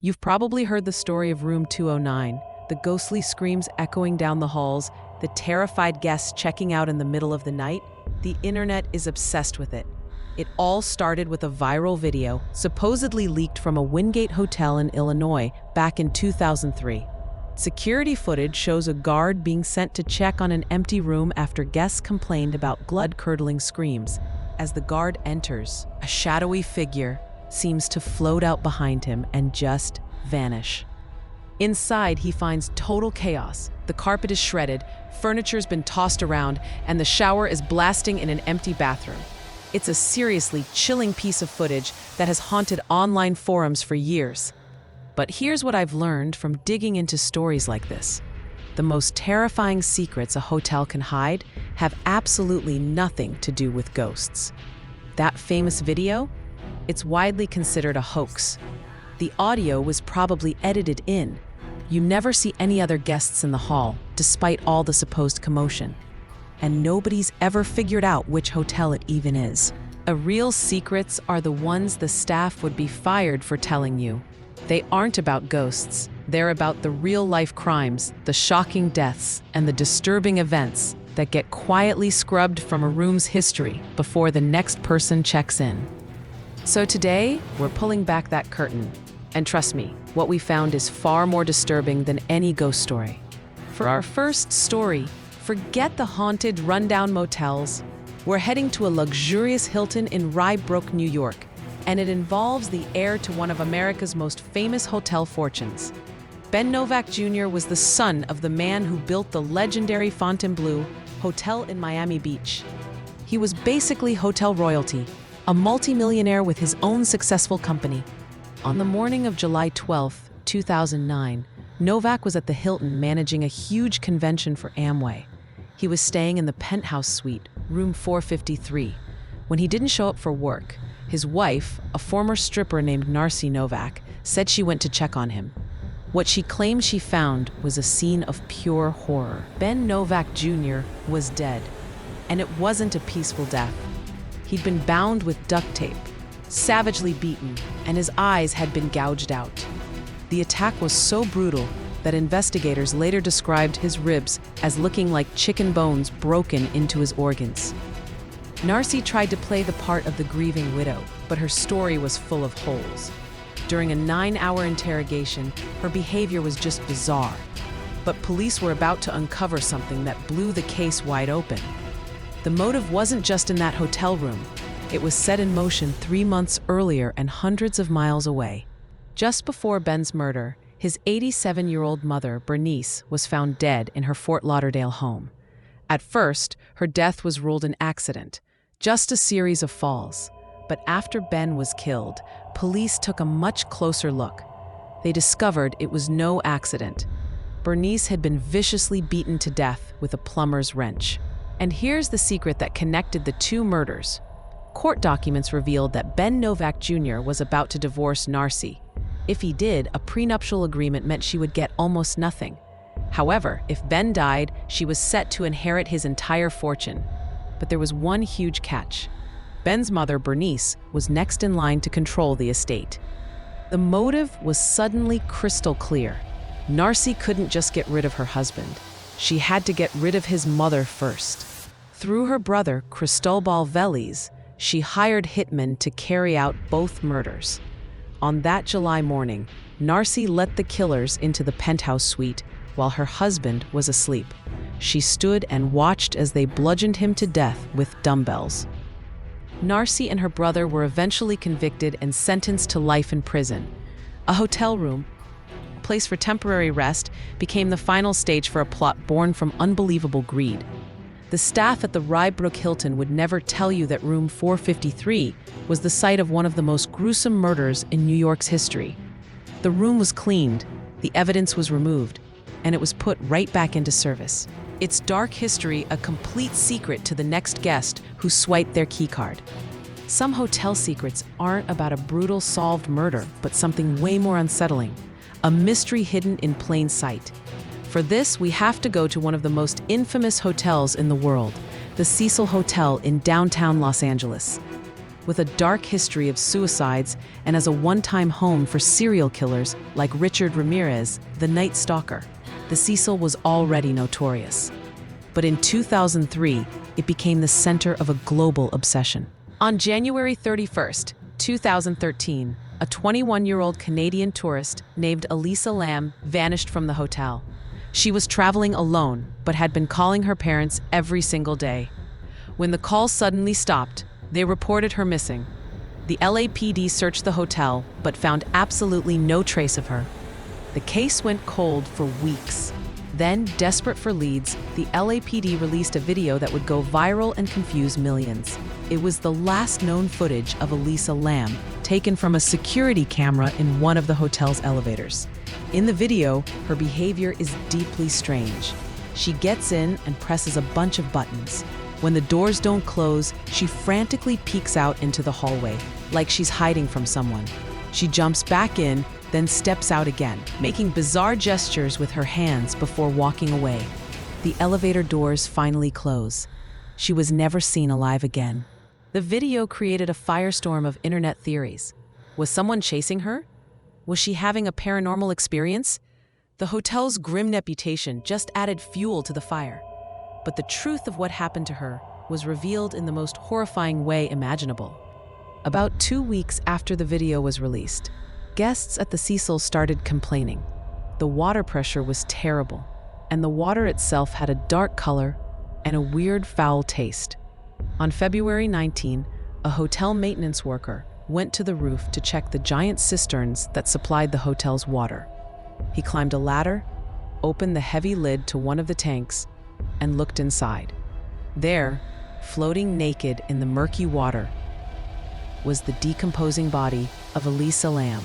You've probably heard the story of Room 209, the ghostly screams echoing down the halls, the terrified guests checking out in the middle of the night. The internet is obsessed with it. It all started with a viral video supposedly leaked from a Wingate hotel in Illinois back in 2003. Security footage shows a guard being sent to check on an empty room after guests complained about blood-curdling screams. As the guard enters, a shadowy figure seems to float out behind him and just vanish. Inside, he finds total chaos. The carpet is shredded, furniture's been tossed around, and the shower is blasting in an empty bathroom. It's a seriously chilling piece of footage that has haunted online forums for years. But here's what I've learned from digging into stories like this. The most terrifying secrets a hotel can hide have absolutely nothing to do with ghosts. That famous video? It's widely considered a hoax. The audio was probably edited in. You never see any other guests in the hall, despite all the supposed commotion. And nobody's ever figured out which hotel it even is. Real secrets are the ones the staff would be fired for telling you. They aren't about ghosts. They're about the real-life crimes, the shocking deaths, and the disturbing events that get quietly scrubbed from a room's history before the next person checks in. So today, we're pulling back that curtain. And trust me, what we found is far more disturbing than any ghost story. For our first story, forget the haunted, rundown motels. We're heading to a luxurious Hilton in Rye Brook, New York, and it involves the heir to one of America's most famous hotel fortunes. Ben Novak Jr. was the son of the man who built the legendary Fontainebleau Hotel in Miami Beach. He was basically hotel royalty, a multimillionaire with his own successful company. On the morning of July 12, 2009, Novak was at the Hilton managing a huge convention for Amway. He was staying in the penthouse suite, room 453. When he didn't show up for work, his wife, a former stripper named Narcy Novak, said she went to check on him. What she claimed she found was a scene of pure horror. Ben Novak Jr. was dead, and it wasn't a peaceful death. He'd been bound with duct tape, savagely beaten, and his eyes had been gouged out. The attack was so brutal that investigators later described his ribs as looking like chicken bones broken into his organs. Narcy tried to play the part of the grieving widow, but her story was full of holes. During a 9-hour interrogation, her behavior was just bizarre. But police were about to uncover something that blew the case wide open. The motive wasn't just in that hotel room. It was set in motion 3 months earlier and hundreds of miles away. Just before Ben's murder, his 87-year-old mother, Bernice, was found dead in her Fort Lauderdale home. At first, her death was ruled an accident, just a series of falls. But after Ben was killed, police took a much closer look. They discovered it was no accident. Bernice had been viciously beaten to death with a plumber's wrench. And here's the secret that connected the two murders. Court documents revealed that Ben Novak Jr. was about to divorce Narcy. If he did, a prenuptial agreement meant she would get almost nothing. However, if Ben died, she was set to inherit his entire fortune. But there was one huge catch. Ben's mother, Bernice, was next in line to control the estate. The motive was suddenly crystal clear. Narcy couldn't just get rid of her husband. She had to get rid of his mother first. Through her brother, Cristobal Veliz, she hired hitmen to carry out both murders. On that July morning, Narcy let the killers into the penthouse suite while her husband was asleep. She stood and watched as they bludgeoned him to death with dumbbells. Narcy and her brother were eventually convicted and sentenced to life in prison. A hotel room, a place for temporary rest, became the final stage for a plot born from unbelievable greed. The staff at the Rye Brook Hilton would never tell you that room 453 was the site of one of the most gruesome murders in New York's history. The room was cleaned, the evidence was removed, and it was put right back into service. Its dark history a complete secret to the next guest who swiped their keycard. Some hotel secrets aren't about a brutal solved murder, but something way more unsettling, a mystery hidden in plain sight. For this, we have to go to one of the most infamous hotels in the world, the Cecil Hotel in downtown Los Angeles. with a dark history of suicides and as a one-time home for serial killers like Richard Ramirez, the Night Stalker. The Cecil was already notorious. But in 2003, it became the center of a global obsession. On January 31st, 2013, a 21-year-old Canadian tourist named Elisa Lam vanished from the hotel. She was traveling alone, but had been calling her parents every single day. When the call suddenly stopped, they reported her missing. The LAPD searched the hotel, but found absolutely no trace of her. The case went cold for weeks. Then, desperate for leads, the LAPD released a video that would go viral and confuse millions. It was the last known footage of Elisa Lam, taken from a security camera in one of the hotel's elevators. In the video, her behavior is deeply strange. She gets in and presses a bunch of buttons. When the doors don't close, she frantically peeks out into the hallway, like she's hiding from someone. She jumps back in, then steps out again, making bizarre gestures with her hands before walking away. The elevator doors finally close. She was never seen alive again. The video created a firestorm of internet theories. Was someone chasing her? Was she having a paranormal experience? The hotel's grim reputation just added fuel to the fire. But the truth of what happened to her was revealed in the most horrifying way imaginable. About 2 weeks after the video was released, guests at the Cecil started complaining. The water pressure was terrible, and the water itself had a dark color and a weird foul taste. On February 19, a hotel maintenance worker went to the roof to check the giant cisterns that supplied the hotel's water. He climbed a ladder, opened the heavy lid to one of the tanks, and looked inside. There, floating naked in the murky water, was the decomposing body of Elisa Lam.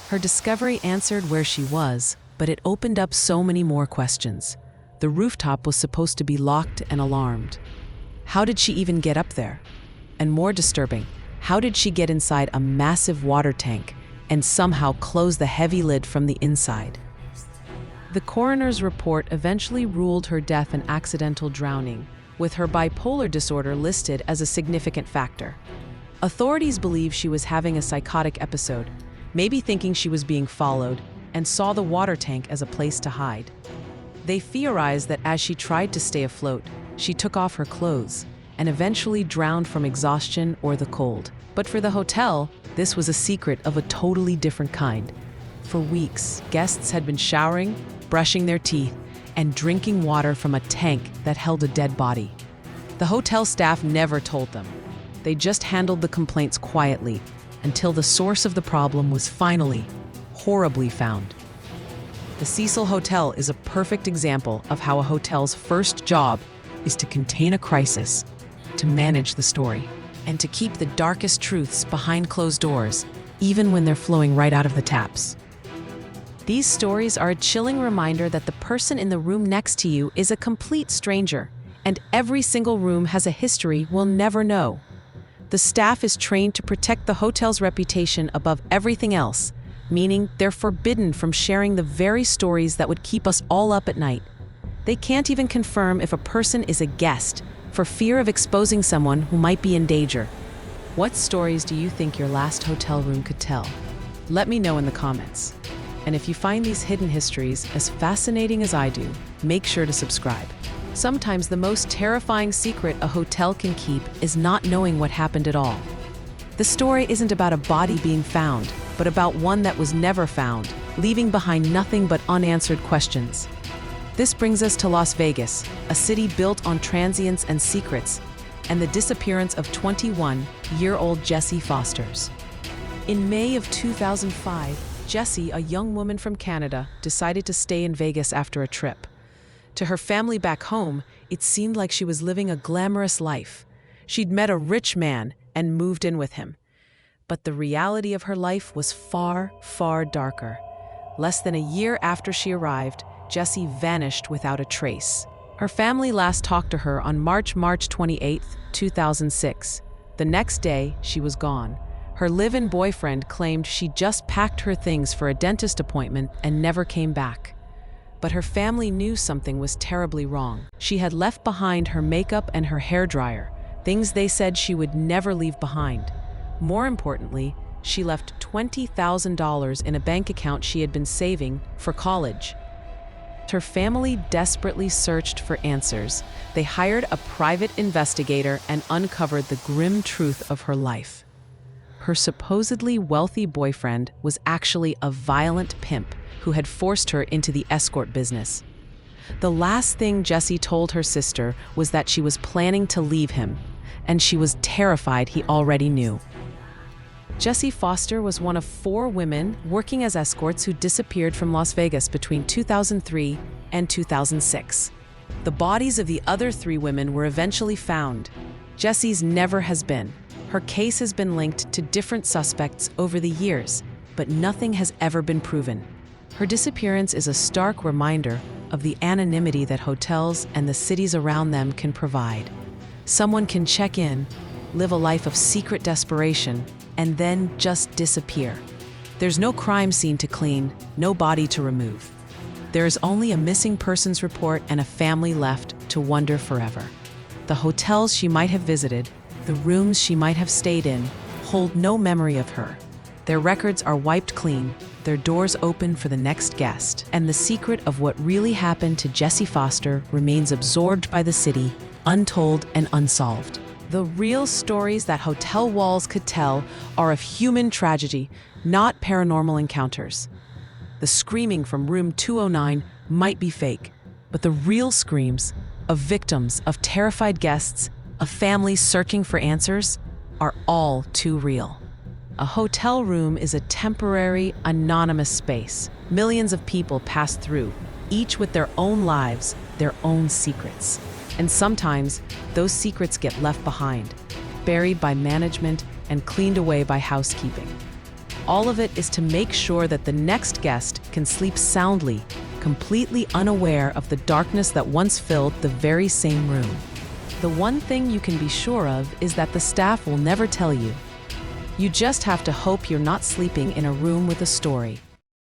Her discovery answered where she was, but it opened up so many more questions. The rooftop was supposed to be locked and alarmed. How did she even get up there? And more disturbing, how did she get inside a massive water tank and somehow close the heavy lid from the inside? The coroner's report eventually ruled her death an accidental drowning, with her bipolar disorder listed as a significant factor. Authorities believe she was having a psychotic episode, maybe thinking she was being followed, and saw the water tank as a place to hide. They theorize that as she tried to stay afloat, she took off her clothes and eventually drowned from exhaustion or the cold. But for the hotel, this was a secret of a totally different kind. For weeks, guests had been showering, brushing their teeth, and drinking water from a tank that held a dead body. The hotel staff never told them. They just handled the complaints quietly until the source of the problem was finally, horribly found. The Cecil Hotel is a perfect example of how a hotel's first job is to contain a crisis, to manage the story, and to keep the darkest truths behind closed doors, even when they're flowing right out of the taps. These stories are a chilling reminder that the person in the room next to you is a complete stranger, and every single room has a history we'll never know. The staff is trained to protect the hotel's reputation above everything else, meaning they're forbidden from sharing the very stories that would keep us all up at night. They can't even confirm if a person is a guest, for fear of exposing someone who might be in danger. What stories do you think your last hotel room could tell? Let me know in the comments. And if you find these hidden histories as fascinating as I do, make sure to subscribe. Sometimes the most terrifying secret a hotel can keep is not knowing what happened at all. The story isn't about a body being found, but about one that was never found, leaving behind nothing but unanswered questions. This brings us to Las Vegas, a city built on transience and secrets, and the disappearance of 21-year-old Jessie Fosters. In May of 2005, Jessie, a young woman from Canada, decided to stay in Vegas after a trip. To her family back home, it seemed like she was living a glamorous life. She'd met a rich man and moved in with him. But the reality of her life was far, far darker. Less than a year after she arrived, Jessie vanished without a trace. Her family last talked to her on March 28, 2006. The next day, she was gone. Her live-in boyfriend claimed she just packed her things for a dentist appointment and never came back. But her family knew something was terribly wrong. She had left behind her makeup and her hairdryer, things they said she would never leave behind. More importantly, she left $20,000 in a bank account she had been saving for college. Her family desperately searched for answers. They hired a private investigator and uncovered the grim truth of her life. Her supposedly wealthy boyfriend was actually a violent pimp who had forced her into the escort business. The last thing Jessie told her sister was that she was planning to leave him, and she was terrified he already knew. Jessie Foster was one of 4 women working as escorts who disappeared from Las Vegas between 2003 and 2006. The bodies of the other 3 women were eventually found. Jessie's never has been. Her case has been linked to different suspects over the years, but nothing has ever been proven. Her disappearance is a stark reminder of the anonymity that hotels and the cities around them can provide. Someone can check in, live a life of secret desperation, and then just disappear. There's no crime scene to clean, no body to remove. There is only a missing persons report and a family left to wonder forever. The hotels she might have visited, the rooms she might have stayed in, hold no memory of her. Their records are wiped clean, their doors open for the next guest, and the secret of what really happened to Jessie Foster remains absorbed by the city, untold and unsolved. The real stories that hotel walls could tell are of human tragedy, not paranormal encounters. The screaming from room 209 might be fake, but the real screams of victims, of terrified guests, of families searching for answers, are all too real. A hotel room is a temporary, anonymous space. Millions of people pass through, each with their own lives, their own secrets. And sometimes, those secrets get left behind, buried by management and cleaned away by housekeeping. All of it is to make sure that the next guest can sleep soundly, completely unaware of the darkness that once filled the very same room. The one thing you can be sure of is that the staff will never tell you. You just have to hope you're not sleeping in a room with a story.